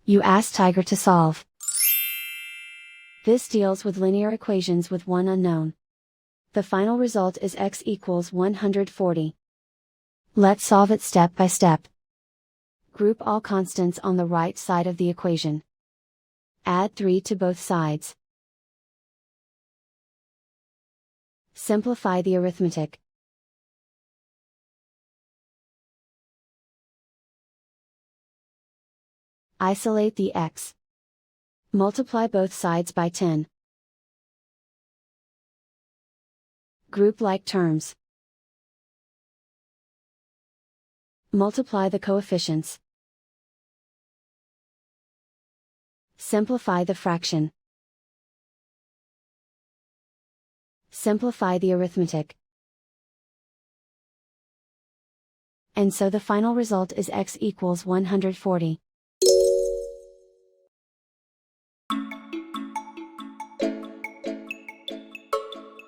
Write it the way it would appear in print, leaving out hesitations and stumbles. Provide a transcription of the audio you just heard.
You ask Tiger to solve. This deals with linear equations with one unknown. The final result is x equals 140. Let's solve it step by step. Group all constants on the right side of the equation. Add 3 to both sides. Simplify the arithmetic. Isolate the x. Multiply both sides by 10. Group like terms. Multiply the coefficients. Simplify the fraction. Simplify the arithmetic. And so the final result is x equals 140.